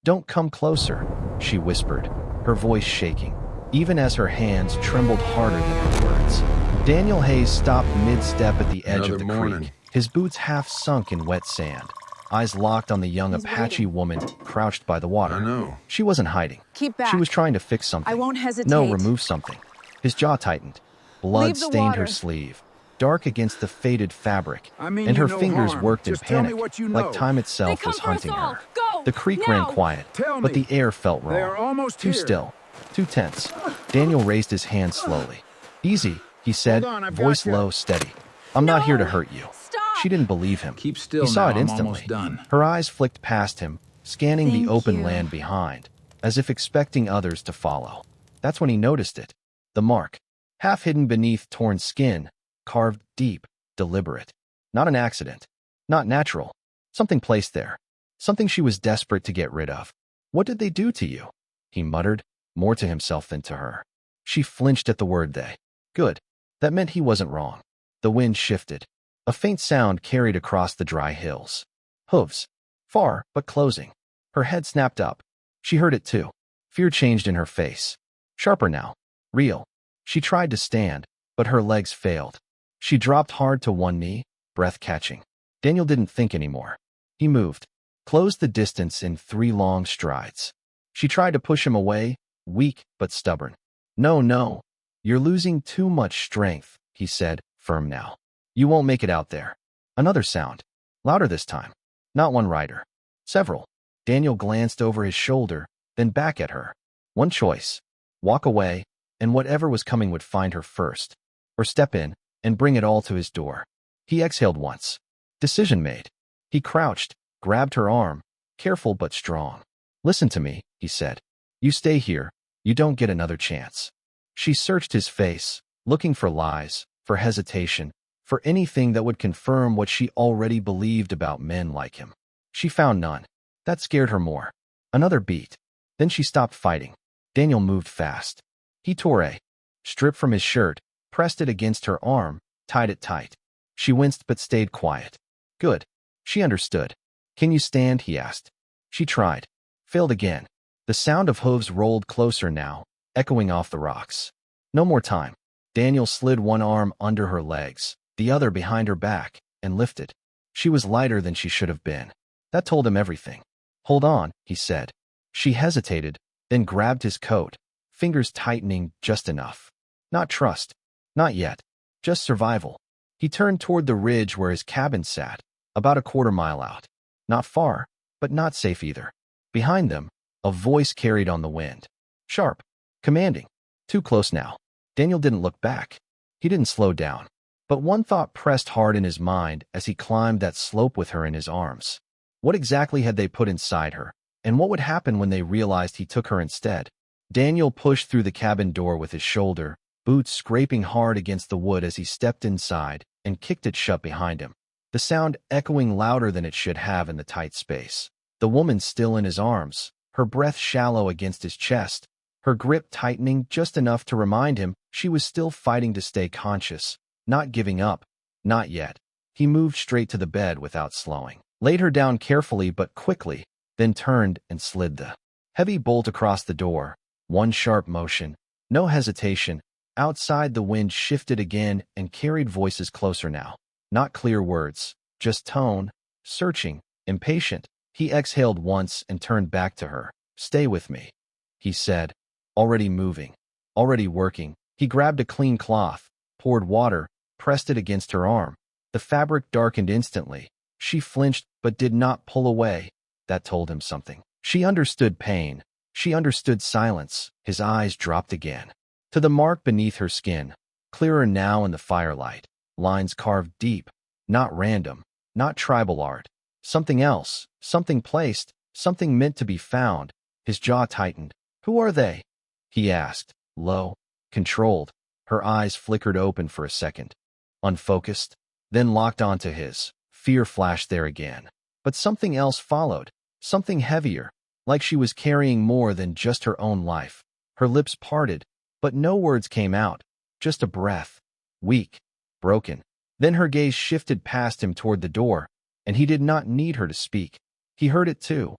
"Don't come closer," she whispered, her voice shaking, even as her hands trembled harder than her words. Daniel Hayes stopped mid-step at the edge of the creek, his boots half sunk in wet sand, eyes locked on the young Apache woman crouched by the water. I know. She wasn't hiding. Keep back. She was trying to fix something. I won't hesitate. No, remove something. His jaw tightened. Blood Leave the stained her water. sleeve, dark against the faded fabric, I mean and you know no worked harm. worked in Just tell me panic, what you know. like time itself They come was for us hunting all. her. Go, The creek now. ran quiet, Tell but me. the air felt wrong. They are almost Too here. still, too tense. Daniel raised his hand slowly. "Easy," he said, Hold on, I've voice got you. low, steady. "I'm not here to No. hurt you." Stop. She didn't believe him. Keep still He saw now, it I'm instantly. almost done. Her eyes flicked past him, scanning the Thank open you. land behind, as if expecting others to follow. That's when he noticed it. The mark, half hidden beneath torn skin, carved deep, deliberate. Not an accident. Not natural. Something placed there. Something she was desperate to get rid of. "What did they do to you?" he muttered, more to himself than to her. She flinched at the word they. Good. That meant he wasn't wrong. The wind shifted. A faint sound carried across the dry hills. Hooves. Far, but closing. Her head snapped up. She heard it too. Fear changed in her face. Sharper now. Real. She tried to stand, but her legs failed. She dropped hard to one knee, breath catching. Daniel didn't think anymore. He moved, closed the distance in 3 long strides. She tried to push him away, weak but stubborn. "No, no. You're losing too much strength," he said, firm now. "You won't make it out there." Another sound. Louder this time. Not one rider. Several. Daniel glanced over his shoulder, then back at her. One choice. Walk away, and whatever was coming would find her first. Or step in, and bring it all to his door. He exhaled once. Decision made. He crouched, grabbed her arm, careful but strong. "Listen to me," he said. "You stay here. You don't get another chance." She searched his face, looking for lies, for hesitation, for anything that would confirm what she already believed about men like him. She found none. That scared her more. Another beat. Then she stopped fighting. Daniel moved fast. He tore a strip from his shirt, pressed it against her arm, tied it tight. She winced but stayed quiet. Good. She understood. "Can you stand?" he asked. She tried. Failed again. The sound of hooves rolled closer now, echoing off the rocks. No more time. Daniel slid one arm under her legs, the other behind her back, and lifted. She was lighter than she should have been. That told him everything. "Hold on," he said. She hesitated, then grabbed his coat, fingers tightening just enough. Not trust. Not yet. Just survival. He turned toward the ridge where his cabin sat, about a quarter-mile out. Not far, but not safe either. Behind them, a voice carried on the wind. Sharp. Commanding. Too close now. Daniel didn't look back. He didn't slow down. But one thought pressed hard in his mind as he climbed that slope with her in his arms. What exactly had they put inside her, and what would happen when they realized he took her instead? Daniel pushed through the cabin door with his shoulder, boots scraping hard against the wood as he stepped inside, and kicked it shut behind him. The sound echoing louder than it should have in the tight space. The woman still in his arms, her breath shallow against his chest, her grip tightening just enough to remind him she was still fighting to stay conscious, not giving up. Not yet. He moved straight to the bed without slowing, laid her down carefully but quickly, then turned and slid the heavy bolt across the door. One sharp motion, no hesitation. Outside, the wind shifted again and carried voices closer now. Not clear words, just tone, searching, impatient. He exhaled once and turned back to her. "Stay with me," he said, already moving, already working. He grabbed a clean cloth, poured water, pressed it against her arm. The fabric darkened instantly. She flinched but did not pull away. That told him something. She understood pain. She understood silence. His eyes dropped again to the mark beneath her skin, clearer now in the firelight. Lines carved deep, not random, not tribal art. Something else, something placed, something meant to be found. His jaw tightened. "Who are they?" he asked, low, controlled. Her eyes flickered open for a second, unfocused, then locked onto his. Fear flashed there again. But something else followed, something heavier, like she was carrying more than just her own life. Her lips parted, but no words came out, just a breath, weak, broken. Then her gaze shifted past him toward the door, and he did not need her to speak. He heard it too.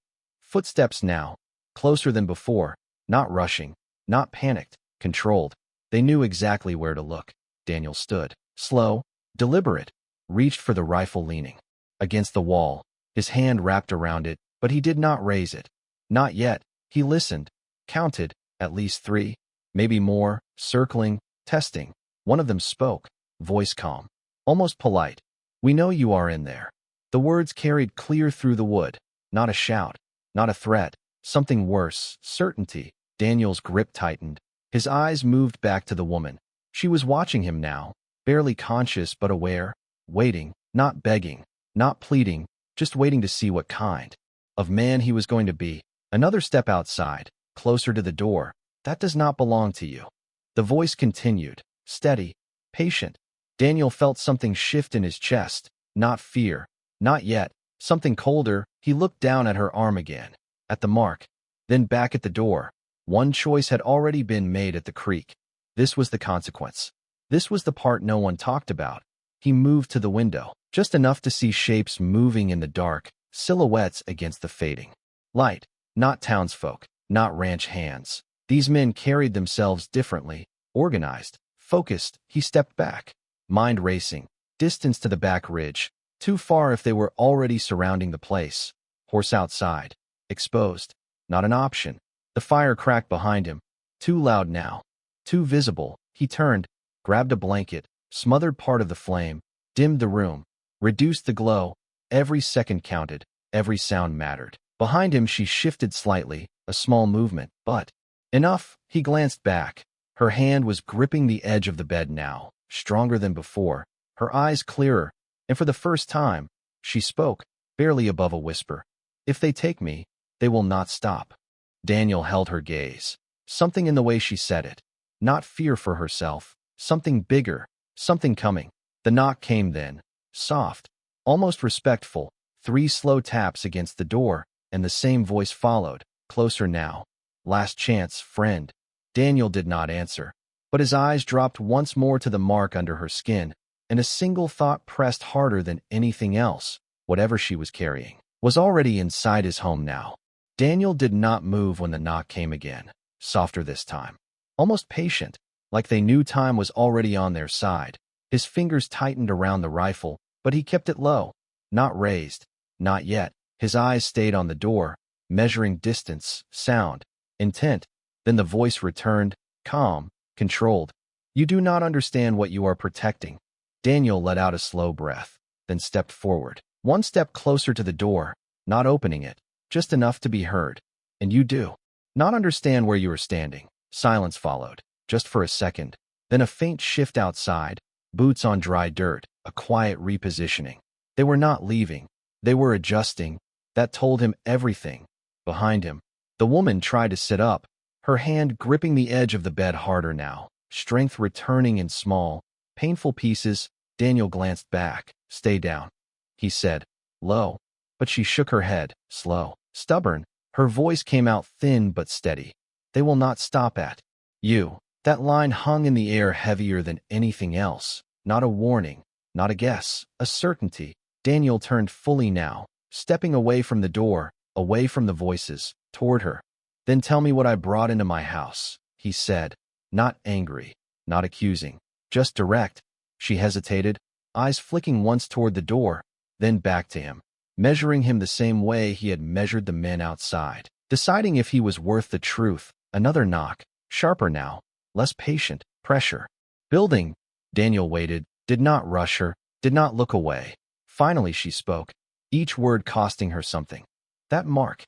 Footsteps now, closer than before, not rushing, not panicked, controlled. They knew exactly where to look. Daniel stood, slow, deliberate, reached for the rifle leaning against the wall, his hand wrapped around it, but he did not raise it. Not yet. He listened, counted, at least 3, maybe more, circling, testing. One of them spoke, voice calm, almost polite. "We know you are in there." The words carried clear through the wood, not a shout, not a threat, something worse, certainty. Daniel's grip tightened. His eyes moved back to the woman. She was watching him now, barely conscious but aware, waiting, not begging, not pleading, just waiting to see what kind of man he was going to be. Another step outside, closer to the door. "That does not belong to you." The voice continued, steady, patient. Daniel felt something shift in his chest, not fear, not yet, something colder. He looked down at her arm again, at the mark, then back at the door. One choice had already been made at the creek. This was the consequence. This was the part no one talked about. He moved to the window, just enough to see shapes moving in the dark, silhouettes against the fading light. Not townsfolk, not ranch hands. These men carried themselves differently, organized, focused. He stepped back, mind racing, distance to the back ridge, too far if they were already surrounding the place. Horse outside, exposed, not an option. The fire cracked behind him, too loud now, too visible. He turned, grabbed a blanket, smothered part of the flame, dimmed the room, reduced the glow. Every second counted, every sound mattered. Behind him she shifted slightly, a small movement, but enough. He glanced back. Her hand was gripping the edge of the bed now, stronger than before, her eyes clearer, and for the first time, she spoke, barely above a whisper. "If they take me, they will not stop." Daniel held her gaze. Something in the way she said it. Not fear for herself, something bigger, something coming. The knock came then, soft, almost respectful, 3 slow taps against the door, and the same voice followed, closer now. "Last chance, friend." Daniel did not answer, but his eyes dropped once more to the mark under her skin, and a single thought pressed harder than anything else. Whatever she was carrying was already inside his home now. Daniel did not move when the knock came again, softer this time, almost patient, like they knew time was already on their side. His fingers tightened around the rifle, but he kept it low, not raised, not yet. His eyes stayed on the door, measuring distance, sound, intent. Then the voice returned, calm, controlled. "You do not understand what you are protecting." Daniel let out a slow breath, then stepped forward, 1 step closer to the door, not opening it, just enough to be heard. "And you do not understand where you are standing." Silence followed, just for a second, then a faint shift outside, boots on dry dirt, a quiet repositioning. They were not leaving, they were adjusting. That told him everything. Behind him, the woman tried to sit up, her hand gripping the edge of the bed harder now, strength returning in small, painful pieces. Daniel glanced back. "Stay down," he said, low, but she shook her head, slow, stubborn. Her voice came out thin but steady. "They will not stop at you." That line hung in the air heavier than anything else. Not a warning, not a guess, a certainty. Daniel turned fully now, stepping away from the door, away from the voices, toward her. "Then tell me what I brought into my house," he said, not angry, not accusing, just direct. She hesitated, eyes flicking once toward the door, then back to him, measuring him the same way he had measured the men outside, deciding if he was worth the truth. Another knock, sharper now, less patient, pressure. Building. Daniel waited, did not rush her, did not look away. Finally she spoke, each word costing her something. "That mark.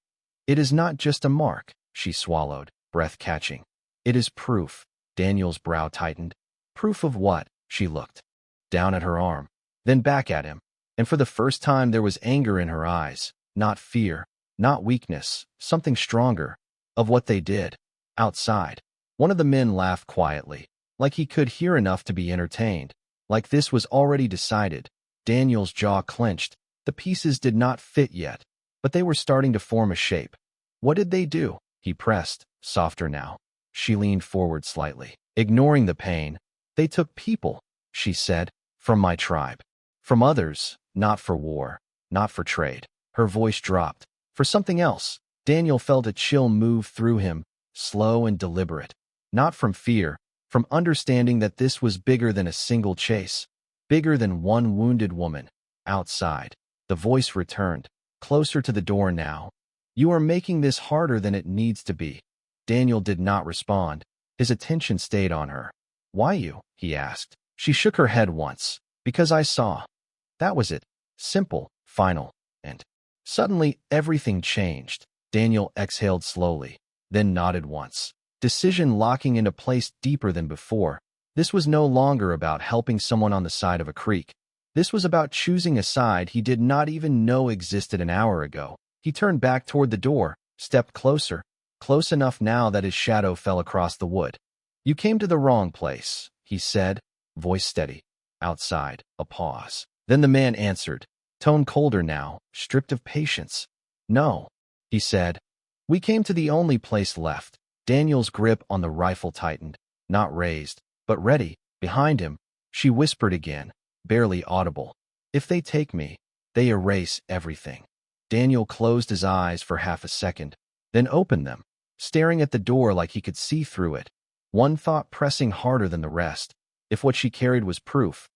It is not just a mark," she swallowed, breath catching. "It is proof." Daniel's brow tightened. "Proof of what?" She looked down at her arm, then back at him, and for the first time there was anger in her eyes, not fear, not weakness, something stronger. "Of what they did." Outside, one of the men laughed quietly, like he could hear enough to be entertained, like this was already decided. Daniel's jaw clenched. The pieces did not fit yet, but they were starting to form a shape. "What did they do?" he pressed, softer now. She leaned forward slightly, ignoring the pain. "They took people," she said, "from my tribe. From others, not for war, not for trade." Her voice dropped. "For something else." Daniel felt a chill move through him, slow and deliberate. Not from fear, from understanding that this was bigger than a single chase, bigger than one wounded woman. Outside, the voice returned, closer to the door now. You are making this harder than it needs to be. Daniel did not respond. His attention stayed on her. Why you? He asked. She shook her head once. Because I saw. That was it. Simple, final, and suddenly everything changed. Daniel exhaled slowly, then nodded once. Decision locking into place deeper than before. This was no longer about helping someone on the side of a creek. This was about choosing a side he did not even know existed an hour ago. He turned back toward the door, stepped closer, close enough now that his shadow fell across the wood. You came to the wrong place, he said, voice steady. Outside, a pause. Then the man answered, tone colder now, stripped of patience. No, he said. We came to the only place left. Daniel's grip on the rifle tightened, not raised, but ready. Behind him, she whispered again, barely audible. If they take me, they erase everything. Daniel closed his eyes for half a second, then opened them, staring at the door like he could see through it. One thought pressing harder than the rest. If what she carried was proof,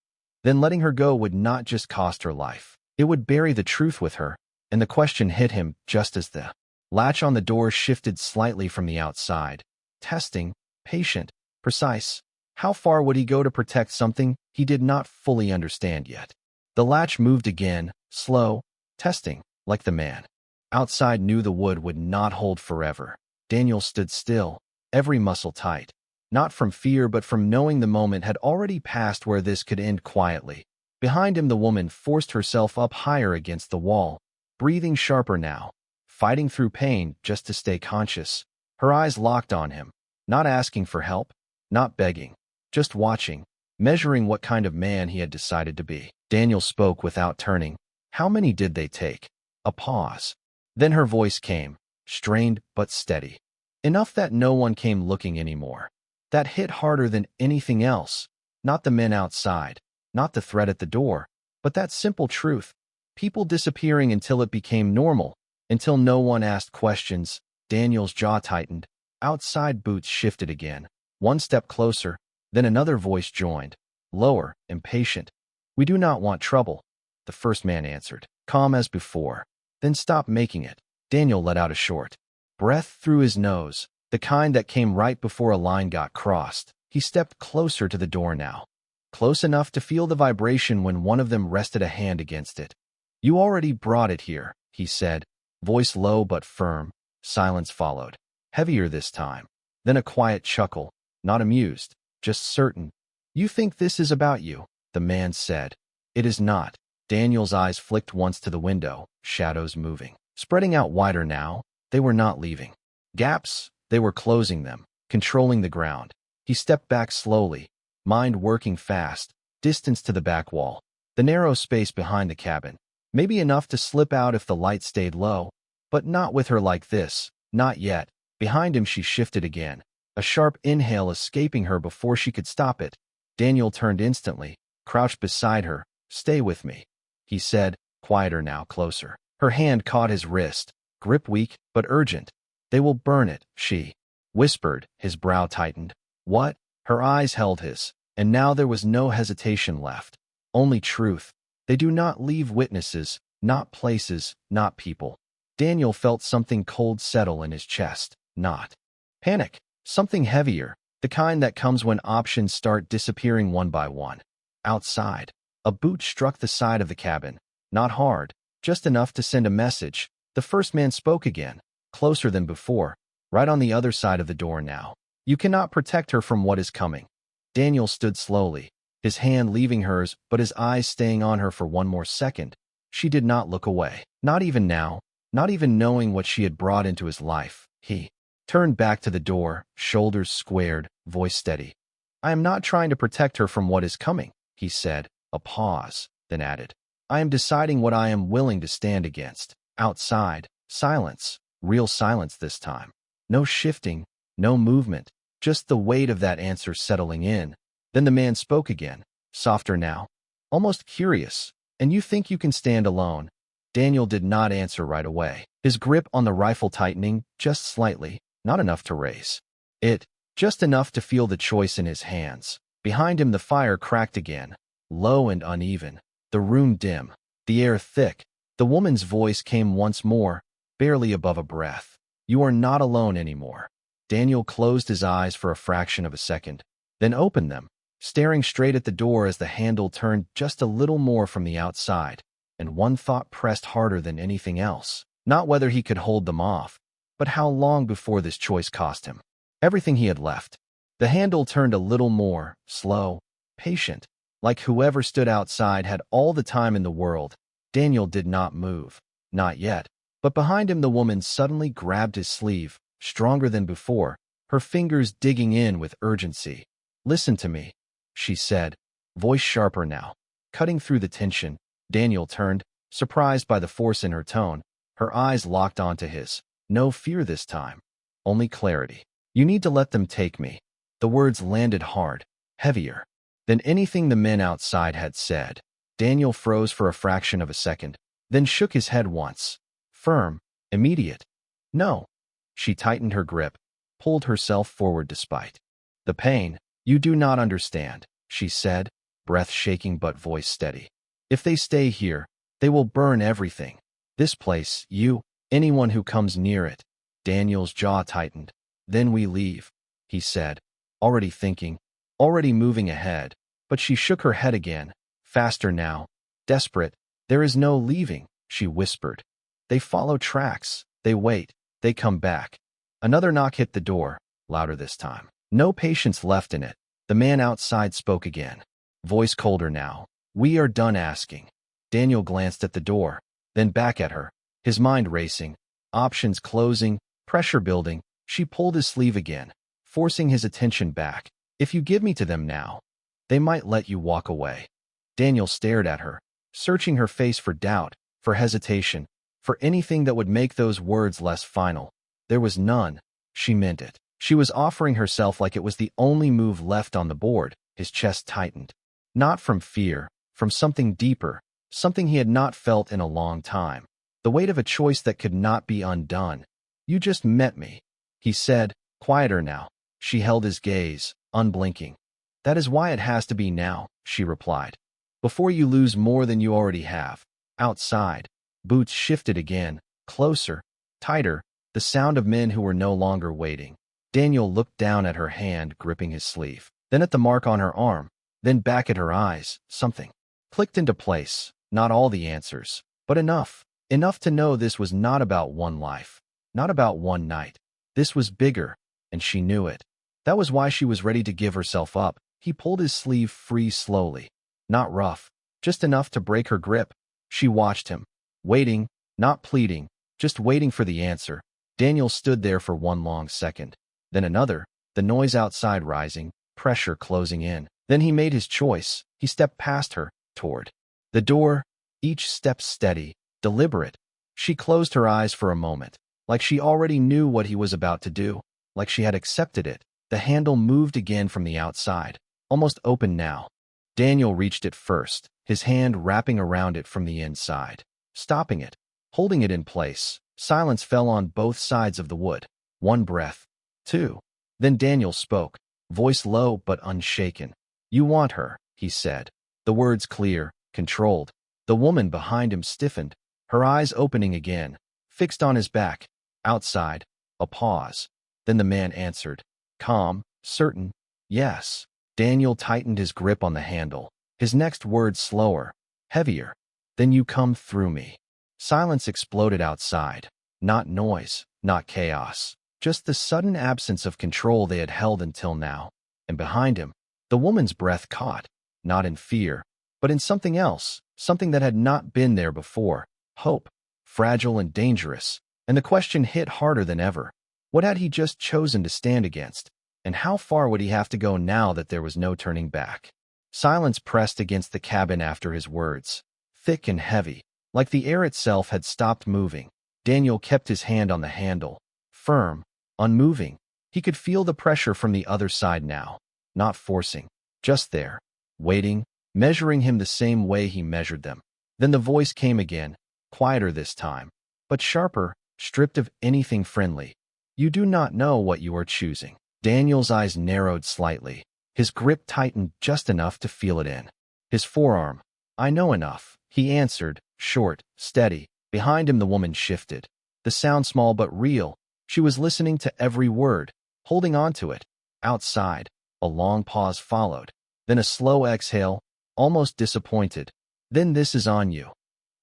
then letting her go would not just cost her life. It would bury the truth with her, and the question hit him just as the latch on the door shifted slightly from the outside. Testing, patient, precise. How far would he go to protect something he did not fully understand yet? The latch moved again, slow, testing, like the man outside knew the wood would not hold forever. Daniel stood still, every muscle tight. Not from fear but from knowing the moment had already passed where this could end quietly. Behind him the woman forced herself up higher against the wall, breathing sharper now, fighting through pain just to stay conscious. Her eyes locked on him, not asking for help, not begging, just watching, measuring what kind of man he had decided to be. Daniel spoke without turning. How many did they take? A pause. Then her voice came, strained but steady. Enough that no one came looking anymore. That hit harder than anything else. Not the men outside, not the threat at the door, but that simple truth. People disappearing until it became normal, until no one asked questions. Daniel's jaw tightened. Outside boots shifted again. One step closer, then another voice joined. Lower, impatient. We do not want trouble, the first man answered, calm as before. Then stop making it. Daniel let out a short breath through his nose, the kind that came right before a line got crossed. He stepped closer to the door now, close enough to feel the vibration when one of them rested a hand against it. You already brought it here, he said, voice low but firm. Silence followed, heavier this time. Then a quiet chuckle, not amused, just certain. You think this is about you, the man said. It is not. Daniel's eyes flicked once to the window, shadows moving, spreading out wider now. They were not leaving. Gaps, they were closing them, controlling the ground. He stepped back slowly, mind working fast, distance to the back wall, the narrow space behind the cabin. Maybe enough to slip out if the light stayed low, but not with her like this, not yet. Behind him she shifted again, a sharp inhale escaping her before she could stop it. Daniel turned instantly, crouched beside her. Stay with me, he said, quieter now, closer. Her hand caught his wrist, grip weak but urgent. They will burn it, she whispered, his brow tightened. What? Her eyes held his, and now there was no hesitation left, only truth. They do not leave witnesses, not places, not people. Daniel felt something cold settle in his chest, not panic, something heavier, the kind that comes when options start disappearing one by one. Outside, a boot struck the side of the cabin, not hard, just enough to send a message. The first man spoke again, closer than before, right on the other side of the door now. You cannot protect her from what is coming. Daniel stood slowly, his hand leaving hers but his eyes staying on her for one more second. She did not look away, not even now, not even knowing what she had brought into his life. He turned back to the door, shoulders squared, voice steady. I am not trying to protect her from what is coming, he said, a pause, then added. I am deciding what I am willing to stand against. Outside, silence, real silence this time. No shifting, no movement, just the weight of that answer settling in. Then the man spoke again, softer now, almost curious. And you think you can stand alone? Daniel did not answer right away. His grip on the rifle tightening just slightly, not enough to raise it, just enough to feel the choice in his hands. Behind him the fire cracked again, low and uneven, the room dim, the air thick. The woman's voice came once more, barely above a breath. "You are not alone anymore." Daniel closed his eyes for a fraction of a second, then opened them, staring straight at the door as the handle turned just a little more from the outside, and one thought pressed harder than anything else. Not whether he could hold them off, but how long before this choice cost him everything he had left. The handle turned a little more, slow, patient, like whoever stood outside had all the time in the world. Daniel did not move, not yet, but behind him the woman suddenly grabbed his sleeve, stronger than before, her fingers digging in with urgency. "Listen to me," she said, voice sharper now, cutting through the tension. Daniel turned, surprised by the force in her tone, her eyes locked onto his. No fear this time, only clarity. "You need to let them take me." The words landed hard, heavier than anything the men outside had said. Daniel froze for a fraction of a second, then shook his head once. Firm, immediate. "No." She tightened her grip, pulled herself forward despite the pain. "You do not understand," she said, breath shaking but voice steady. "If they stay here, they will burn everything. This place, you, anyone who comes near it." Daniel's jaw tightened. "Then we leave," he said, already thinking, already moving ahead. But she shook her head again, faster now, desperate. "There is no leaving," she whispered. "They follow tracks, they wait, they come back." Another knock hit the door, louder this time. No patience left in it. The man outside spoke again, voice colder now. "We are done asking." Daniel glanced at the door, then back at her, his mind racing, options closing, pressure building. She pulled his sleeve again, forcing his attention back. "If you give me to them now, they might let you walk away." Daniel stared at her, searching her face for doubt, for hesitation, for anything that would make those words less final. There was none. She meant it. She was offering herself like it was the only move left on the board. His chest tightened. Not from fear, from something deeper, something he had not felt in a long time. The weight of a choice that could not be undone. "You just met me," he said, quieter now. She held his gaze, unblinking. "That is why it has to be now," she replied. "Before you lose more than you already have." Outside, boots shifted again, closer, tighter, the sound of men who were no longer waiting. Daniel looked down at her hand gripping his sleeve, then at the mark on her arm, then back at her eyes. Something clicked into place. Not all the answers, but enough. Enough to know this was not about one life, not about one night. This was bigger, and she knew it. That was why she was ready to give herself up. He pulled his sleeve free slowly. Not rough, just enough to break her grip. She watched him, waiting, not pleading, just waiting for the answer. Daniel stood there for one long second, then another, the noise outside rising, pressure closing in. Then he made his choice. He stepped past her, toward the door, each step steady, deliberate. She closed her eyes for a moment, like she already knew what he was about to do, like she had accepted it. The handle moved again from the outside, almost open now. Daniel reached it first, his hand wrapping around it from the inside, stopping it, holding it in place. Silence fell on both sides of the wood. One breath, two. Then Daniel spoke, voice low but unshaken. "You want her," he said, the words clear, controlled. The woman behind him stiffened, her eyes opening again, fixed on his back. Outside, a pause. Then the man answered, calm, certain, "Yes." Daniel tightened his grip on the handle, his next words slower, heavier. "Then you come through me." Silence exploded outside. Not noise, not chaos, just the sudden absence of control they had held until now. And behind him, the woman's breath caught, not in fear, but in something else, something that had not been there before. Hope, fragile and dangerous. And the question hit harder than ever. What had he just chosen to stand against? And how far would he have to go now that there was no turning back? Silence pressed against the cabin after his words, thick and heavy, like the air itself had stopped moving. Daniel kept his hand on the handle, firm, unmoving. He could feel the pressure from the other side now, not forcing, just there, waiting, measuring him the same way he measured them. Then the voice came again, quieter this time, but sharper, stripped of anything friendly. You do not know what you are choosing. Daniel's eyes narrowed slightly. His grip tightened just enough to feel it in his forearm. I know enough, he answered, short, steady. Behind him the woman shifted. The sound small but real. She was listening to every word, holding on to it. Outside, a long pause followed. Then a slow exhale, almost disappointed. Then this is on you.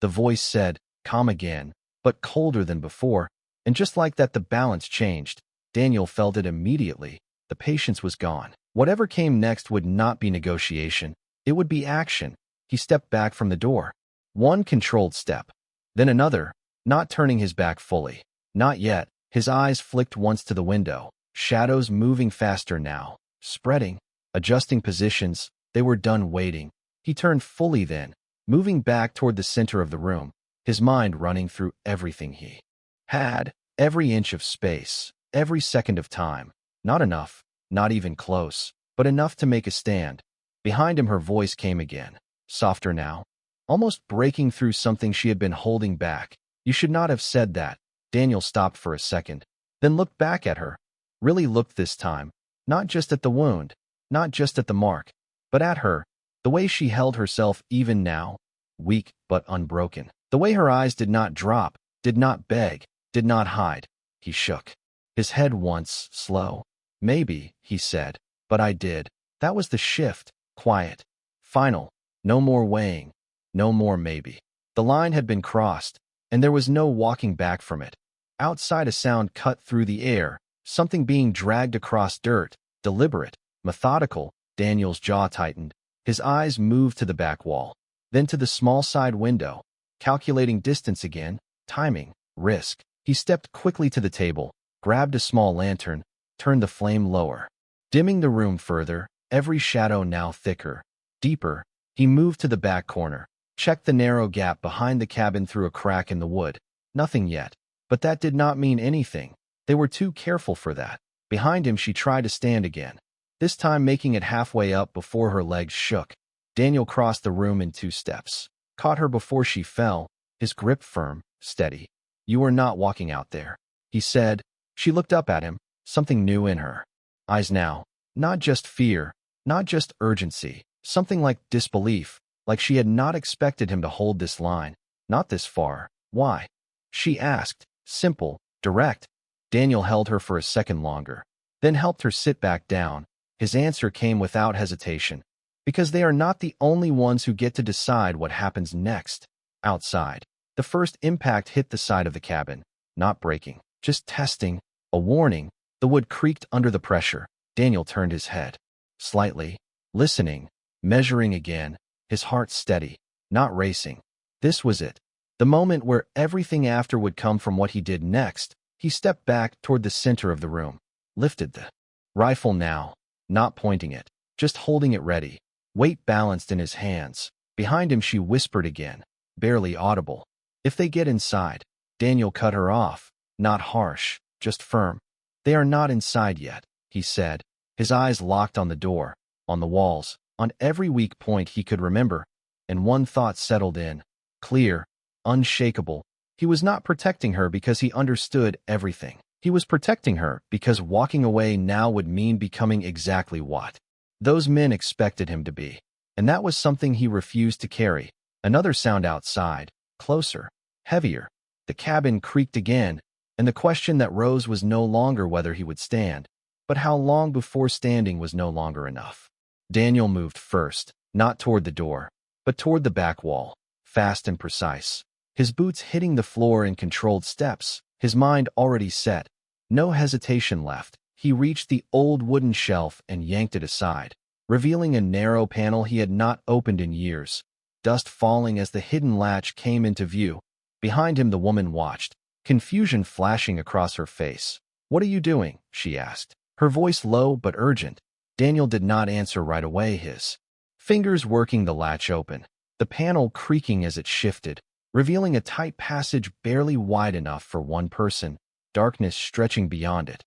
The voice said, calm again, but colder than before, and just like that the balance changed. Daniel felt it immediately. The patience was gone. Whatever came next would not be negotiation. It would be action. He stepped back from the door. One controlled step. Then another, not turning his back fully. Not yet. His eyes flicked once to the window. Shadows moving faster now. Spreading. Adjusting positions. They were done waiting. He turned fully then, moving back toward the center of the room, his mind running through everything he had. Every inch of space. Every second of time. Not enough. Not even close. But enough to make a stand. Behind him her voice came again. Softer now. Almost breaking through something she had been holding back. You should not have said that. Daniel stopped for a second. Then looked back at her. Really looked this time. Not just at the wound. Not just at the mark. But at her. The way she held herself even now. Weak but unbroken. The way her eyes did not drop. Did not beg. Did not hide. He shook his head once, slow. Maybe, he said. But I did. That was the shift. Quiet. Final. No more weighing. No more maybe. The line had been crossed, and there was no walking back from it. Outside a sound cut through the air, something being dragged across dirt, deliberate, methodical. Daniel's jaw tightened. His eyes moved to the back wall, then to the small side window, calculating distance again, timing, risk. He stepped quickly to the table, grabbed a small lantern, turned the flame lower. Dimming the room further, every shadow now thicker, deeper. He moved to the back corner, checked the narrow gap behind the cabin through a crack in the wood. Nothing yet. But that did not mean anything. They were too careful for that. Behind him she tried to stand again, this time making it halfway up before her legs shook. Daniel crossed the room in 2 steps, caught her before she fell, his grip firm, steady. You are not walking out there, he said. She looked up at him, something new in her eyes now. Not just fear, not just urgency, something like disbelief, like she had not expected him to hold this line, not this far. Why? She asked, simple, direct. Daniel held her for a second longer, then helped her sit back down. His answer came without hesitation. Because they are not the only ones who get to decide what happens next. Outside, the first impact hit the side of the cabin, not breaking, just testing, a warning. The wood creaked under the pressure. Daniel turned his head, slightly, listening, measuring again, his heart steady, not racing. This was it. The moment where everything after would come from what he did next. He stepped back toward the center of the room, lifted the rifle now, not pointing it, just holding it ready, weight balanced in his hands. Behind him she whispered again, barely audible. If they get inside. Daniel cut her off, not harsh, just firm. They are not inside yet, he said, his eyes locked on the door, on the walls, on every weak point he could remember. And one thought settled in, clear, unshakable. He was not protecting her because he understood everything. He was protecting her because walking away now would mean becoming exactly what those men expected him to be. And that was something he refused to carry. Another sound outside, closer, heavier. The cabin creaked again, and the question that rose was no longer whether he would stand, but how long before standing was no longer enough. Daniel moved first, not toward the door, but toward the back wall, fast and precise. His boots hitting the floor in controlled steps, his mind already set. No hesitation left. He reached the old wooden shelf and yanked it aside, revealing a narrow panel he had not opened in years. Dust falling as the hidden latch came into view. Behind him the woman watched, confusion flashing across her face. What are you doing? She asked, her voice low but urgent. Daniel did not answer right away, his fingers working the latch open, the panel creaking as it shifted, revealing a tight passage barely wide enough for one person, darkness stretching beyond it.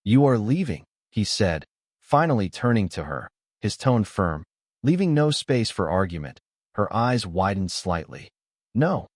You are leaving, he said, finally turning to her, his tone firm, leaving no space for argument. Her eyes widened slightly. No.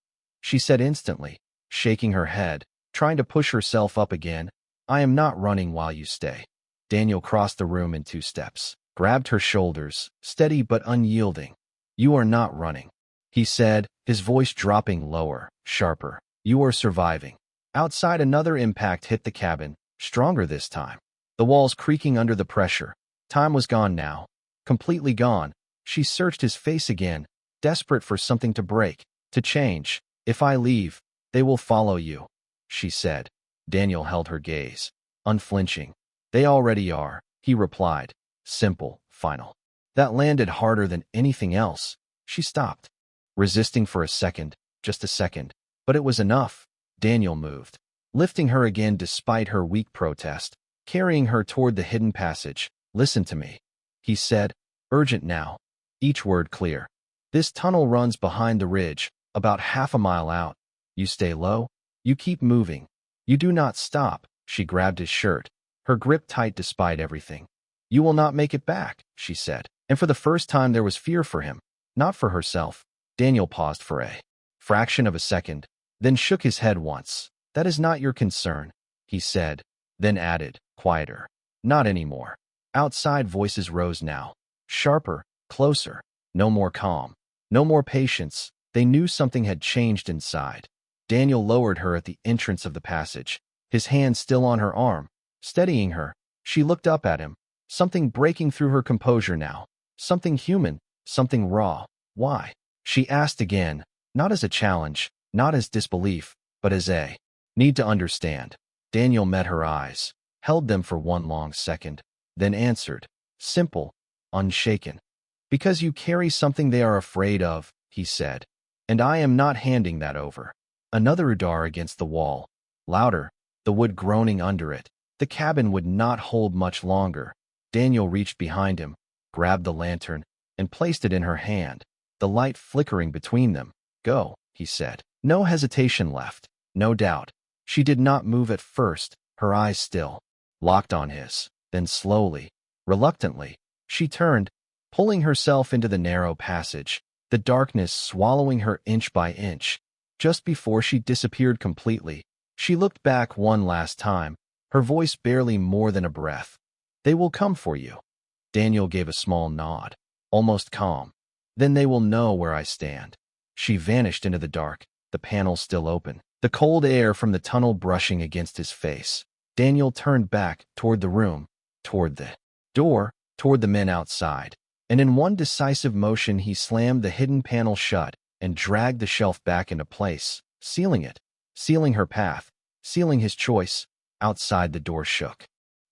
she said instantly, shaking her head, trying to push herself up again. I am not running while you stay. Daniel crossed the room in 2 steps, grabbed her shoulders, steady but unyielding. You are not running, he said, his voice dropping lower, sharper. You are surviving. Outside, another impact hit the cabin, stronger this time. The walls creaking under the pressure. Time was gone now. Completely gone. She searched his face again, desperate for something to break, to change. If I leave, they will follow you, she said. Daniel held her gaze, unflinching. They already are, he replied. Simple, final. That landed harder than anything else. She stopped, resisting for a second, just a second. But it was enough. Daniel moved, lifting her again despite her weak protest, carrying her toward the hidden passage. Listen to me, he said, urgent now, each word clear. This tunnel runs behind the ridge, about half a mile out. You stay low, you keep moving. You do not stop. She grabbed his shirt, her grip tight despite everything. You will not make it back, she said. And for the first time there was fear for him, not for herself. Daniel paused for a fraction of a second, then shook his head once. That is not your concern, he said, then added, quieter. Not anymore. Outside voices rose now, sharper, closer. No more calm, no more patience. They knew something had changed inside. Daniel lowered her at the entrance of the passage, his hand still on her arm, steadying her. She looked up at him, something breaking through her composure now, something human, something raw. Why? She asked again, not as a challenge, not as disbelief, but as a need to understand. Daniel met her eyes, held them for one long second, then answered, simple, unshaken. Because you carry something they are afraid of, he said, and I am not handing that over. Another udar against the wall, louder, the wood groaning under it. The cabin would not hold much longer. Daniel reached behind him, grabbed the lantern, and placed it in her hand, the light flickering between them. Go, he said. No hesitation left, no doubt. She did not move at first, her eyes still, locked on his. Then slowly, reluctantly, she turned, pulling herself into the narrow passage, the darkness swallowing her inch by inch. Just before she disappeared completely, she looked back one last time, her voice barely more than a breath. They will come for you. Daniel gave a small nod, almost calm. Then they will know where I stand. She vanished into the dark, the panel still open, the cold air from the tunnel brushing against his face. Daniel turned back toward the room, toward the door, toward the men outside. And in one decisive motion he slammed the hidden panel shut and dragged the shelf back into place, sealing it, sealing her path, sealing his choice. Outside the door shook.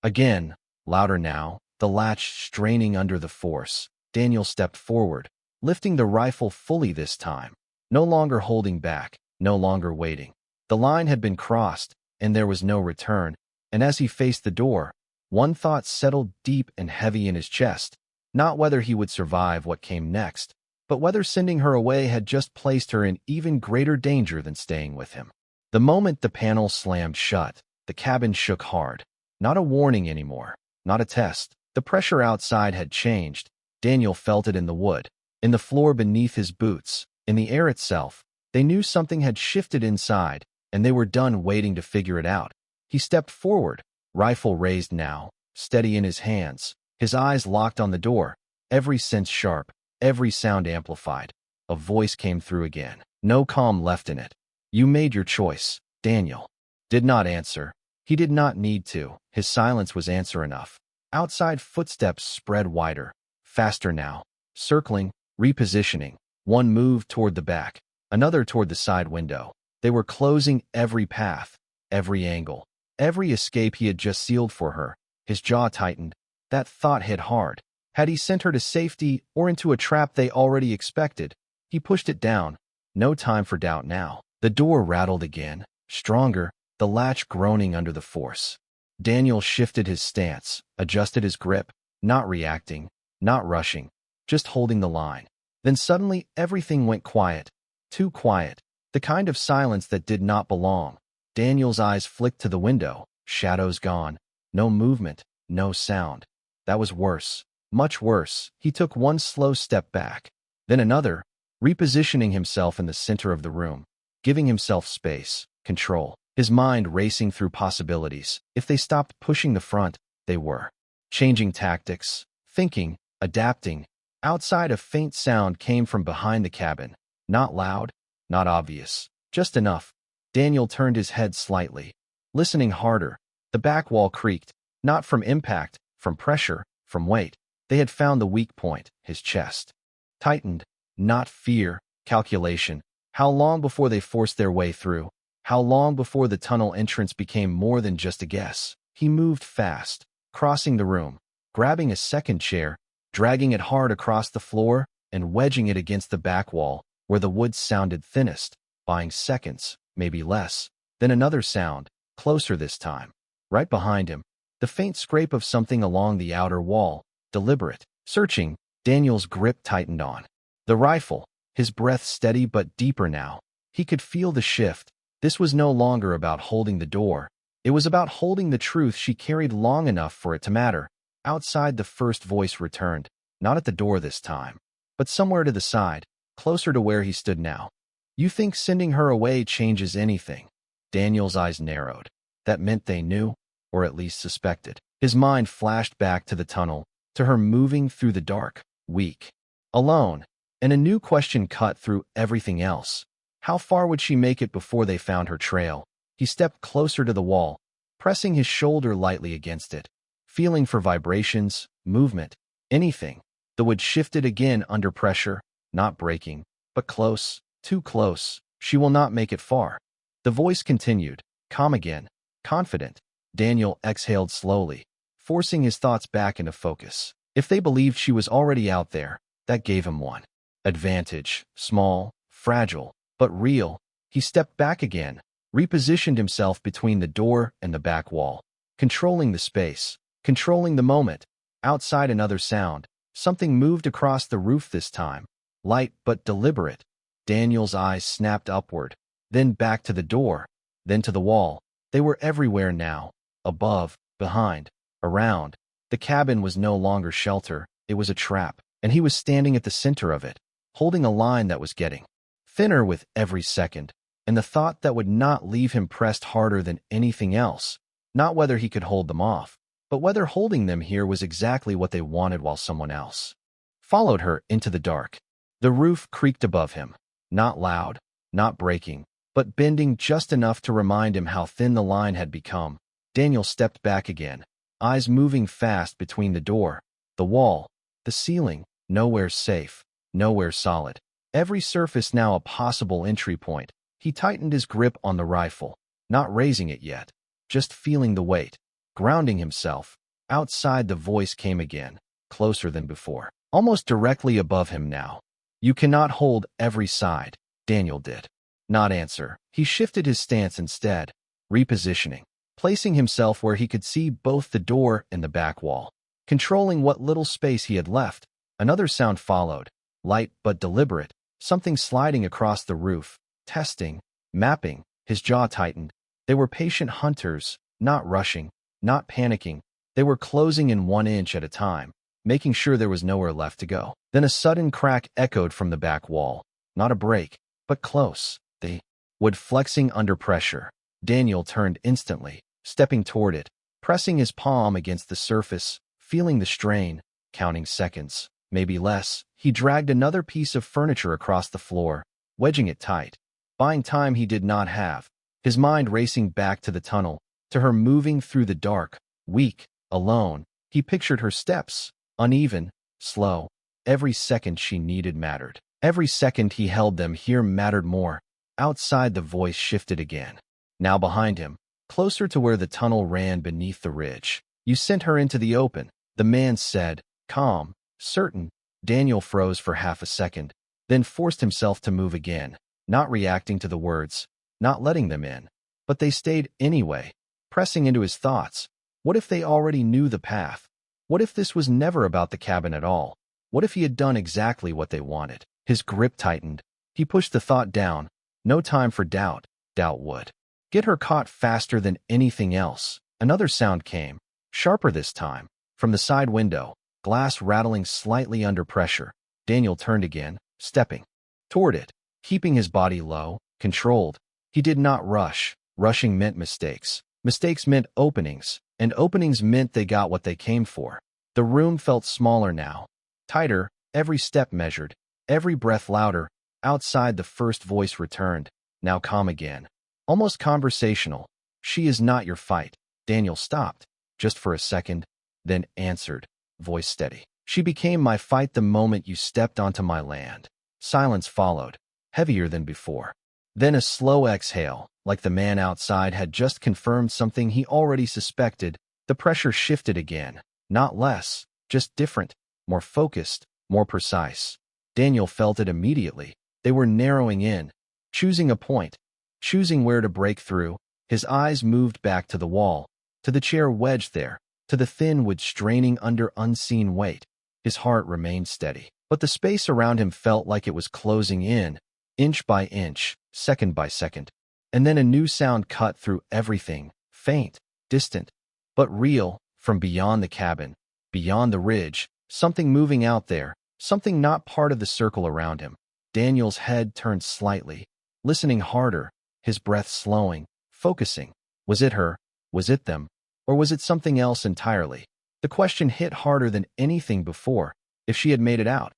Again, louder now, the latch straining under the force. Daniel stepped forward, lifting the rifle fully this time, no longer holding back, no longer waiting. The line had been crossed, and there was no return, and as he faced the door, one thought settled deep and heavy in his chest. Not whether he would survive what came next, but whether sending her away had just placed her in even greater danger than staying with him. The moment the panel slammed shut, the cabin shook hard. Not a warning anymore, not a test. The pressure outside had changed. Daniel felt it in the wood, in the floor beneath his boots, in the air itself. They knew something had shifted inside, and they were done waiting to figure it out. He stepped forward, rifle raised now, steady in his hands. His eyes locked on the door, every sense sharp, every sound amplified. A voice came through again, no calm left in it. You made your choice. Daniel did not answer. He did not need to. His silence was answer enough. Outside footsteps spread wider, faster now, circling, repositioning. One moved toward the back, another toward the side window. They were closing every path, every angle, every escape he had just sealed for her. His jaw tightened. That thought hit hard. Had he sent her to safety or into a trap they already expected? He pushed it down. No time for doubt now. The door rattled again, stronger, the latch groaning under the force. Daniel shifted his stance, adjusted his grip, not reacting, not rushing, just holding the line. Then suddenly everything went quiet. Too quiet. The kind of silence that did not belong. Daniel's eyes flicked to the window, shadows gone. No movement, no sound. That was worse, much worse. He took one slow step back, then another, repositioning himself in the center of the room, giving himself space, control. His mind racing through possibilities. If they stopped pushing the front, they were. Changing tactics, thinking, adapting. Outside, a faint sound came from behind the cabin. Not loud, not obvious, just enough. Daniel turned his head slightly, listening harder. The back wall creaked, not from impact, from pressure, from weight. They had found the weak point, his chest. Tightened, not fear, calculation. How long before they forced their way through? How long before the tunnel entrance became more than just a guess? He moved fast, crossing the room, grabbing a second chair, dragging it hard across the floor, and wedging it against the back wall, where the wood sounded thinnest, buying seconds, maybe less. Then another sound, closer this time. Right behind him, the faint scrape of something along the outer wall, deliberate. Searching, Daniel's grip tightened on the rifle, his breath steady but deeper now. He could feel the shift. This was no longer about holding the door. It was about holding the truth she carried long enough for it to matter. Outside, the first voice returned, not at the door this time, but somewhere to the side, closer to where he stood now. You think sending her away changes anything? Daniel's eyes narrowed. That meant they knew, or at least suspected. His mind flashed back to the tunnel, to her moving through the dark, weak, alone, and a new question cut through everything else. How far would she make it before they found her trail? He stepped closer to the wall, pressing his shoulder lightly against it, feeling for vibrations, movement, anything. The wood shifted again under pressure, not breaking, but close, too close. She will not make it far. The voice continued, calm again, confident. Daniel exhaled slowly, forcing his thoughts back into focus. If they believed she was already out there, that gave him one advantage, small, fragile, but real. He stepped back again, repositioned himself between the door and the back wall, controlling the space, controlling the moment. Outside, another sound. Something moved across the roof this time, light but deliberate. Daniel's eyes snapped upward, then back to the door, then to the wall. They were everywhere now, above, behind, around. The cabin was no longer shelter, it was a trap, and he was standing at the center of it, holding a line that was getting thinner with every second, and the thought that would not leave him pressed harder than anything else. Not whether he could hold them off, but whether holding them here was exactly what they wanted while someone else followed her into the dark. The roof creaked above him, not loud, not breaking, but bending just enough to remind him how thin the line had become. Daniel stepped back again, eyes moving fast between the door, the wall, the ceiling. Nowhere safe, nowhere solid. Every surface now a possible entry point. He tightened his grip on the rifle, not raising it yet, just feeling the weight, grounding himself. Outside, the voice came again, closer than before, almost directly above him now. You cannot hold every side. Daniel did not answer. He shifted his stance instead, repositioning, placing himself where he could see both the door and the back wall, controlling what little space he had left. Another sound followed, light but deliberate, something sliding across the roof, testing, mapping. His jaw tightened. They were patient hunters, not rushing, not panicking. They were closing in 1 inch at a time, making sure there was nowhere left to go. Then a sudden crack echoed from the back wall. Not a break, but close. The wood flexing under pressure. Daniel turned instantly, stepping toward it, pressing his palm against the surface, feeling the strain, counting seconds, maybe less. He dragged another piece of furniture across the floor, wedging it tight, buying time he did not have, his mind racing back to the tunnel, to her moving through the dark, weak, alone. He pictured her steps, uneven, slow. Every second she needed mattered. Every second he held them here mattered more. Outside, the voice shifted again. Now behind him, closer to where the tunnel ran beneath the ridge. You sent her into the open, the man said, calm, certain. Daniel froze for half a second, then forced himself to move again, not reacting to the words, not letting them in. But they stayed anyway, pressing into his thoughts. What if they already knew the path? What if this was never about the cabin at all? What if he had done exactly what they wanted? His grip tightened. He pushed the thought down. No time for doubt. Doubt would get her caught faster than anything else. Another sound came, sharper this time, from the side window, glass rattling slightly under pressure. Daniel turned again, stepping toward it, keeping his body low, controlled. He did not rush. Rushing meant mistakes. Mistakes meant openings, and openings meant they got what they came for. The room felt smaller now, tighter, every step measured, every breath louder. Outside, the first voice returned, now calm again. Almost conversational. "She is not your fight." Daniel stopped, just for a second, then answered, voice steady. "She became my fight the moment you stepped onto my land." Silence followed, heavier than before. Then a slow exhale, like the man outside had just confirmed something he already suspected. The pressure shifted again, not less, just different, more focused, more precise. Daniel felt it immediately. They were narrowing in, choosing a point, choosing where to break through. His eyes moved back to the wall, to the chair wedged there, to the thin wood straining under unseen weight. His heart remained steady, but the space around him felt like it was closing in, inch by inch, second by second. And then a new sound cut through everything, faint, distant, but real, from beyond the cabin, beyond the ridge, something moving out there, something not part of the circle around him. Daniel's head turned slightly, listening harder, his breath slowing, focusing. Was it her? Was it them? Or was it something else entirely? The question hit harder than anything before. If she had made it out,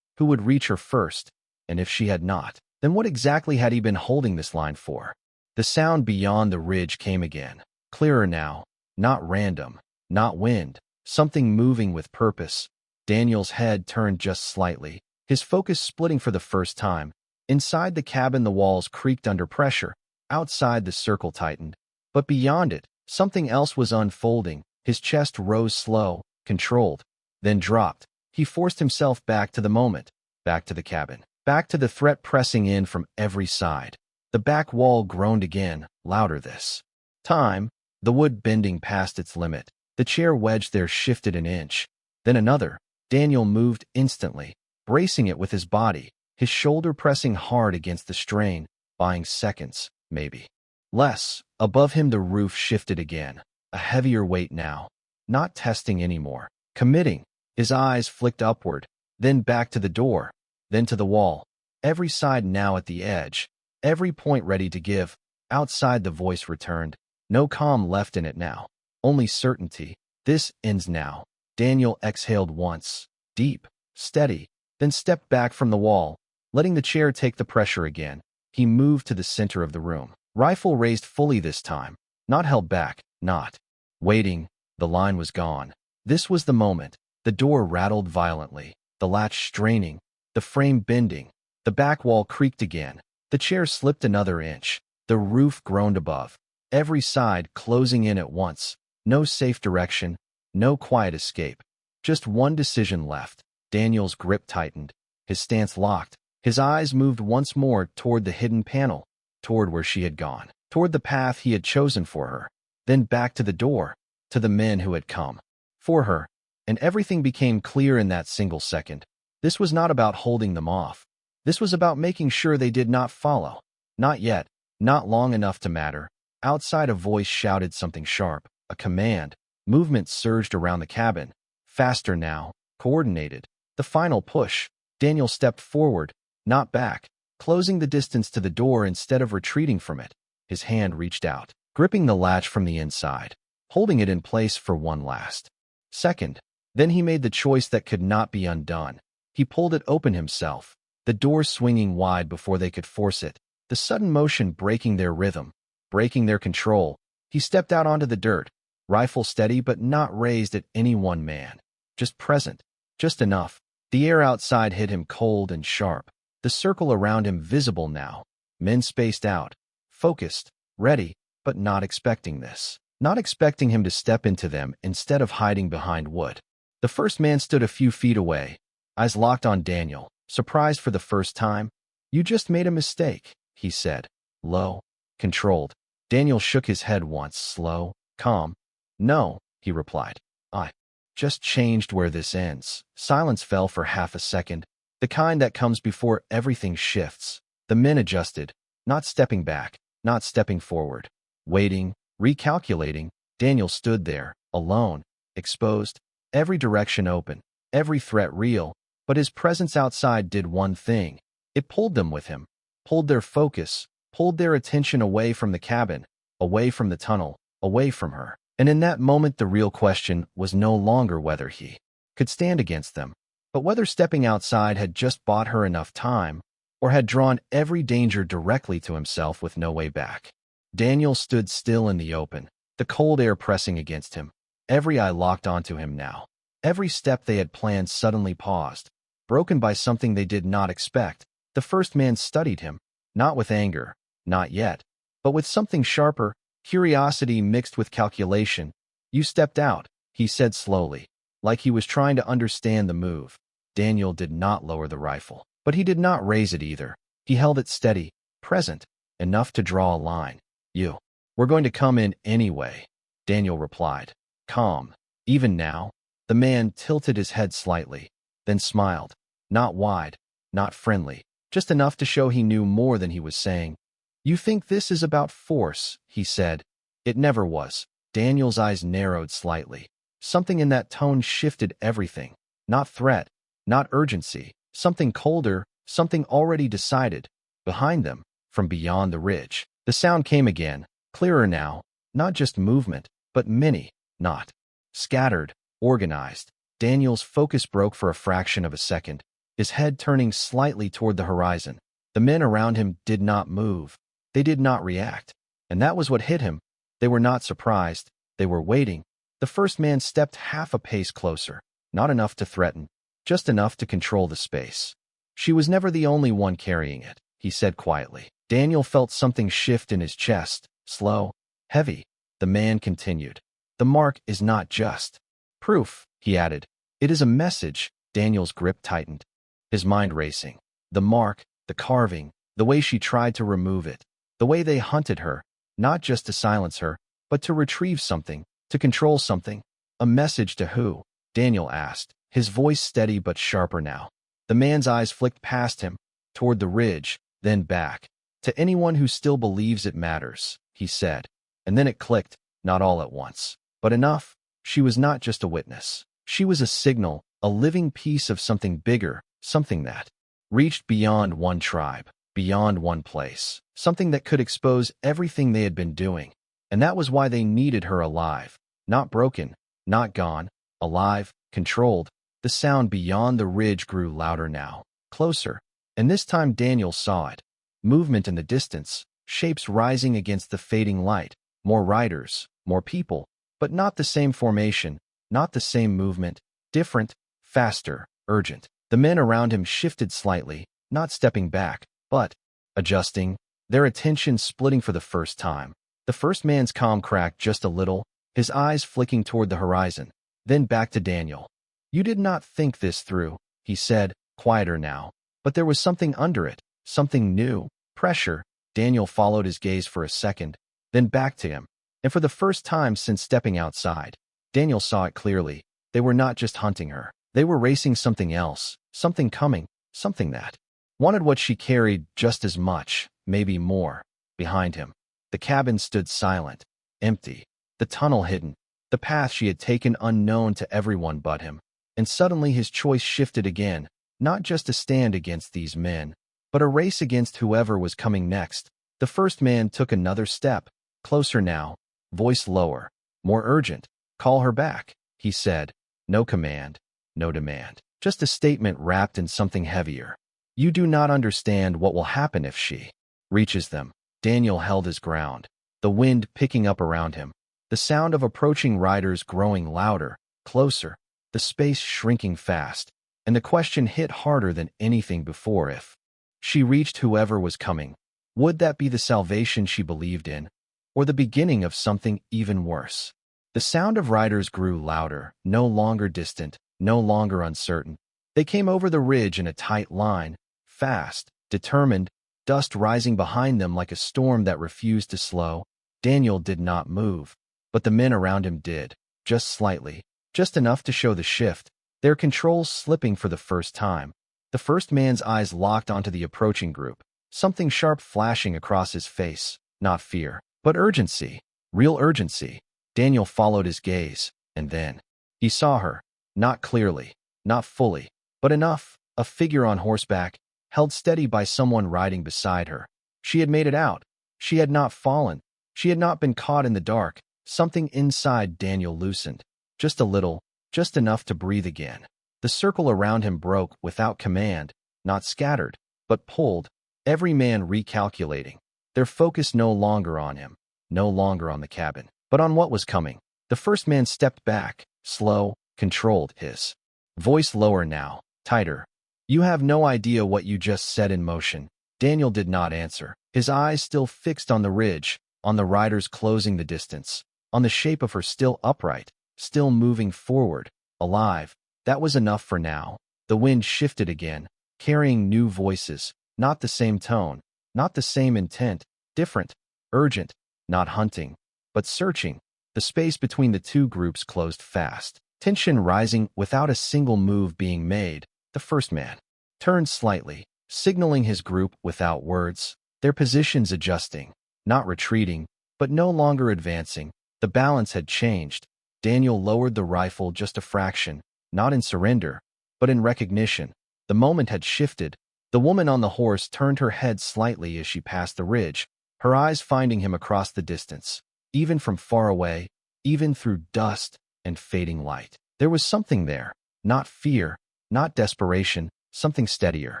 who would reach her first? And if she had not, then what exactly had he been holding this line for? The sound beyond the ridge came again, clearer now, not random, not wind, something moving with purpose. Daniel's head turned just slightly, his focus splitting for the first time. Inside the cabin, the walls creaked under pressure. Outside, the circle tightened. But beyond it, something else was unfolding. His chest rose slow, controlled, then dropped. He forced himself back to the moment, back to the cabin, back to the threat pressing in from every side. The back wall groaned again, louder this time, the wood bending past its limit. The chair wedged there shifted an inch, then another. Daniel moved instantly, bracing it with his body, his shoulder pressing hard against the strain, buying seconds, maybe less. Above him, the roof shifted again, a heavier weight now, not testing anymore, committing. His eyes flicked upward, then back to the door, then to the wall, every side now at the edge, every point ready to give. Outside, the voice returned, no calm left in it now, only certainty. This ends now. Daniel exhaled once, deep, steady, then stepped back from the wall, letting the chair take the pressure again. He moved to the center of the room, rifle raised fully this time, not held back, not waiting. The line was gone. This was the moment. The door rattled violently, the latch straining, the frame bending. The back wall creaked again. The chair slipped another inch. The roof groaned above, every side closing in at once. No safe direction, no quiet escape. Just one decision left. Daniel's grip tightened, his stance locked. His eyes moved once more toward the hidden panel, toward where she had gone, toward the path he had chosen for her, then back to the door, to the men who had come for her. And everything became clear in that single second. This was not about holding them off. This was about making sure they did not follow. Not yet, not long enough to matter. Outside, a voice shouted something sharp, a command. Movement surged around the cabin, faster now, coordinated. The final push. Daniel stepped forward, not back, closing the distance to the door instead of retreating from it. His hand reached out, gripping the latch from the inside, holding it in place for one last second. Then he made the choice that could not be undone. He pulled it open himself, the door swinging wide before they could force it, the sudden motion breaking their rhythm, breaking their control. He stepped out onto the dirt, rifle steady but not raised at any one man. Just present, just enough. The air outside hit him cold and sharp, the circle around him visible now. Men spaced out, focused, ready, but not expecting this. Not expecting him to step into them instead of hiding behind wood. The first man stood a few feet away, eyes locked on Daniel, surprised for the first time. "You just made a mistake," he said, low, controlled. Daniel shook his head once, slow, calm. "No," he replied. "I just changed where this ends." Silence fell for half a second, the kind that comes before everything shifts. The men adjusted, not stepping back, not stepping forward, waiting, recalculating. Daniel stood there, alone, exposed, every direction open, every threat real. But his presence outside did one thing. It pulled them with him, pulled their focus, pulled their attention away from the cabin, away from the tunnel, away from her. And in that moment, the real question was no longer whether he could stand against them, but whether stepping outside had just bought her enough time or had drawn every danger directly to himself with no way back. Daniel stood still in the open, the cold air pressing against him, every eye locked onto him now. Every step they had planned suddenly paused, broken by something they did not expect. The first man studied him, not with anger, not yet, but with something sharper, curiosity mixed with calculation. "You stepped out," he said slowly, like he was trying to understand the move. Daniel did not lower the rifle, but he did not raise it either. He held it steady, present, enough to draw a line. "You. We're going to come in anyway," Daniel replied, calm. Even now, the man tilted his head slightly, then smiled, not wide, not friendly, just enough to show he knew more than he was saying. "You think this is about force," he said. "It never was." Daniel's eyes narrowed slightly. Something in that tone shifted everything. Not threat, not urgency, something colder, something already decided. Behind them, from beyond the ridge, the sound came again, clearer now, not just movement, but many, not scattered, organized. Daniel's focus broke for a fraction of a second, his head turning slightly toward the horizon. The men around him did not move. They did not react. And that was what hit him. They were not surprised. They were waiting. The first man stepped half a pace closer, not enough to threaten, just enough to control the space. "She was never the only one carrying it," he said quietly. Daniel felt something shift in his chest, slow, heavy. The man continued. "The mark is not just proof," he added. "It is a message." Daniel's grip tightened, his mind racing. The mark, the carving, the way she tried to remove it, the way they hunted her, not just to silence her, but to retrieve something, to control something. "A message to who?" Daniel asked, his voice steady but sharper now. The man's eyes flicked past him, toward the ridge, then back. "To anyone who still believes it matters," he said. And then it clicked, not all at once, but enough. She was not just a witness. She was a signal, a living piece of something bigger, something that reached beyond one tribe, beyond one place, something that could expose everything they had been doing. And that was why they needed her alive, not broken, not gone, alive, controlled. The sound beyond the ridge grew louder now, closer, and this time Daniel saw it. Movement in the distance, shapes rising against the fading light, more riders, more people, but not the same formation, not the same movement, different, faster, urgent. The men around him shifted slightly, not stepping back, but adjusting, their attention splitting for the first time. The first man's calm cracked just a little, his eyes flicking toward the horizon, then back to Daniel. "You did not think this through," he said, quieter now, but there was something under it, something new, pressure. Daniel followed his gaze for a second, then back to him, and for the first time since stepping outside, Daniel saw it clearly. They were not just hunting her. They were racing something else, something coming, something that wanted what she carried just as much, maybe more. Behind him, the cabin stood silent, empty, the tunnel hidden, the path she had taken unknown to everyone but him. And suddenly his choice shifted again, not just to stand against these men, but a race against whoever was coming next. The first man took another step, closer now, voice lower, more urgent. "Call her back," he said. No command, no demand, just a statement wrapped in something heavier. "You do not understand what will happen if she reaches them." Daniel held his ground, the wind picking up around him, the sound of approaching riders growing louder, closer, the space shrinking fast, and the question hit harder than anything before. If she reached whoever was coming, would that be the salvation she believed in, or the beginning of something even worse? The sound of riders grew louder, no longer distant, no longer uncertain. They came over the ridge in a tight line, fast, determined, dust rising behind them like a storm that refused to slow. Daniel did not move, but the men around him did, just slightly, just enough to show the shift, their controls slipping for the first time. The first man's eyes locked onto the approaching group, something sharp flashing across his face, not fear, but urgency, real urgency. Daniel followed his gaze, and then he saw her, not clearly, not fully, but enough, a figure on horseback, held steady by someone riding beside her. She had made it out. She had not fallen. She had not been caught in the dark. Something inside Daniel loosened. Just a little, just enough to breathe again. The circle around him broke without command, not scattered, but pulled, every man recalculating. Their focus no longer on him, no longer on the cabin, but on what was coming. The first man stepped back, slow, controlled, his voice lower now, tighter. "You have no idea what you just set in motion." Daniel did not answer, his eyes still fixed on the ridge, on the riders closing the distance, on the shape of her still upright, still moving forward, alive. That was enough for now. The wind shifted again, carrying new voices, not the same tone, not the same intent, different, urgent, not hunting, but searching. The space between the two groups closed fast, tension rising without a single move being made. The first man turned slightly, signaling his group without words, their positions adjusting, not retreating, but no longer advancing. The balance had changed. Daniel lowered the rifle just a fraction, not in surrender, but in recognition. The moment had shifted. The woman on the horse turned her head slightly as she passed the ridge, her eyes finding him across the distance, even from far away, even through dust and fading light. There was something there, not fear, not desperation, something steadier,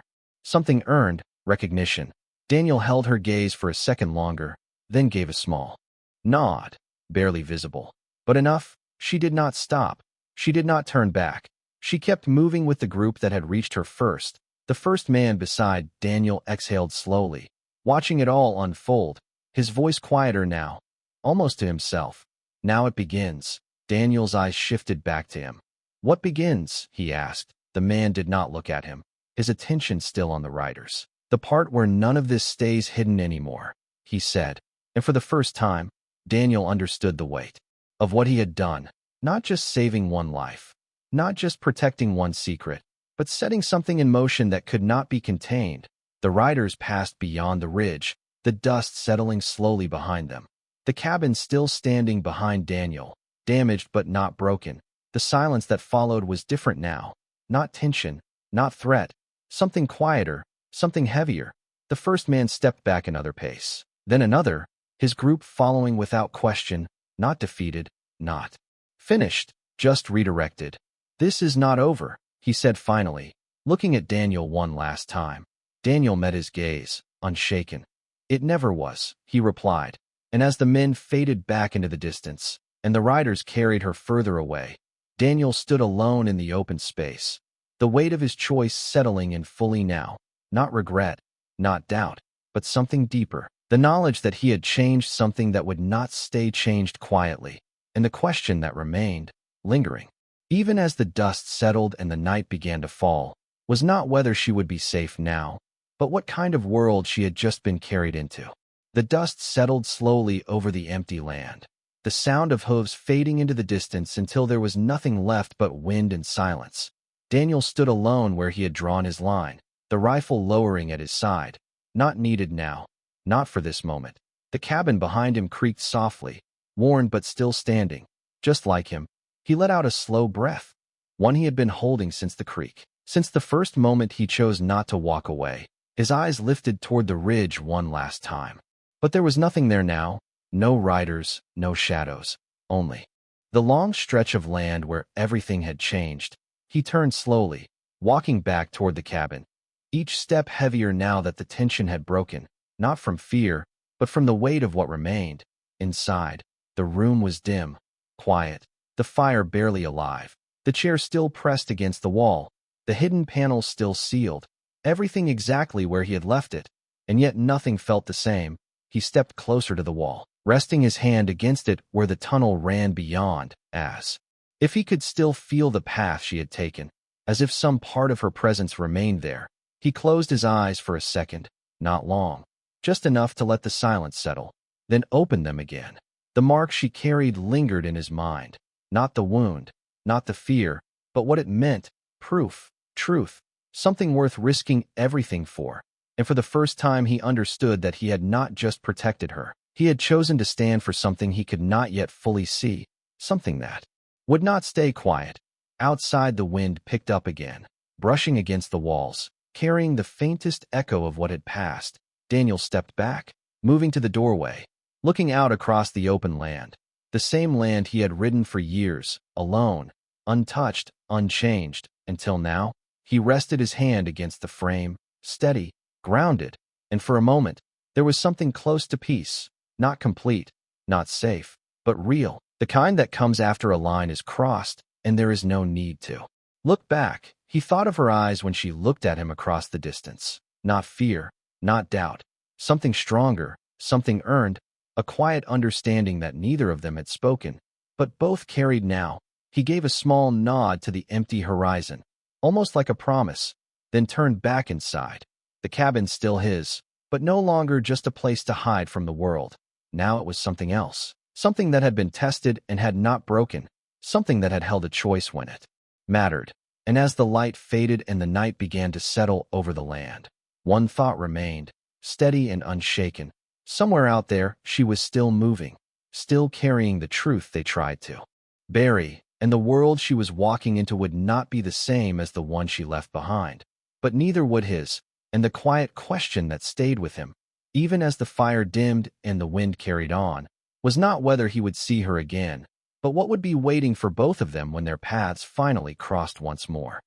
something earned, recognition. Daniel held her gaze for a second longer, then gave a small nod, barely visible, but enough. She did not stop. She did not turn back. She kept moving with the group that had reached her first. The first man beside Daniel exhaled slowly, watching it all unfold, his voice quieter now, almost to himself. "Now it begins." Daniel's eyes shifted back to him. "What begins?" he asked. The man did not look at him, his attention still on the riders. "The part where none of this stays hidden anymore," he said. And for the first time, Daniel understood the weight of what he had done, not just saving one life, not just protecting one secret, but setting something in motion that could not be contained. The riders passed beyond the ridge, the dust settling slowly behind them. The cabin still standing behind Daniel, damaged but not broken. The silence that followed was different now, not tension, not threat, something quieter, something heavier. The first man stepped back another pace, then another, his group following without question, not defeated, not finished, just redirected. "This is not over," he said finally, looking at Daniel one last time. Daniel met his gaze, unshaken. "It never was," he replied, and as the men faded back into the distance, and the riders carried her further away, Daniel stood alone in the open space, the weight of his choice settling in fully now, not regret, not doubt, but something deeper, the knowledge that he had changed something that would not stay changed quietly, and the question that remained, lingering, even as the dust settled and the night began to fall, was not whether she would be safe now, but what kind of world she had just been carried into. The dust settled slowly over the empty land, the sound of hooves fading into the distance until there was nothing left but wind and silence. Daniel stood alone where he had drawn his line, the rifle lowering at his side. Not needed now, not for this moment. The cabin behind him creaked softly, worn but still standing, just like him. He let out a slow breath, one he had been holding since the creak. Since the first moment he chose not to walk away, his eyes lifted toward the ridge one last time. But there was nothing there now, no riders, no shadows, only the long stretch of land where everything had changed. He turned slowly, walking back toward the cabin, each step heavier now that the tension had broken, not from fear, but from the weight of what remained. Inside, the room was dim, quiet, the fire barely alive, the chair still pressed against the wall, the hidden panel still sealed, everything exactly where he had left it, and yet nothing felt the same. He stepped closer to the wall, resting his hand against it where the tunnel ran beyond, as if he could still feel the path she had taken, as if some part of her presence remained there. He closed his eyes for a second, not long, just enough to let the silence settle, then opened them again. The mark she carried lingered in his mind, not the wound, not the fear, but what it meant, proof, truth, something worth risking everything for. And for the first time he understood that he had not just protected her. He had chosen to stand for something he could not yet fully see, something that would not stay quiet. Outside the wind picked up again, brushing against the walls, carrying the faintest echo of what had passed. Daniel stepped back, moving to the doorway, looking out across the open land. The same land he had ridden for years, alone, untouched, unchanged, until now. He rested his hand against the frame, steady, grounded, and for a moment, there was something close to peace, not complete, not safe, but real, the kind that comes after a line is crossed and there is no need to look back. He thought of her eyes when she looked at him across the distance. Not fear, not doubt, something stronger, something earned, a quiet understanding that neither of them had spoken, but both carried now. He gave a small nod to the empty horizon, almost like a promise, then turned back inside. The cabin still his, but no longer just a place to hide from the world. Now it was something else, something that had been tested and had not broken, something that had held a choice when it mattered. And as the light faded and the night began to settle over the land, one thought remained, steady and unshaken. Somewhere out there, she was still moving, still carrying the truth they tried to bury, and the world she was walking into would not be the same as the one she left behind. But neither would his, and the quiet question that stayed with him, even as the fire dimmed and the wind carried on, was not whether he would see her again, but what would be waiting for both of them when their paths finally crossed once more.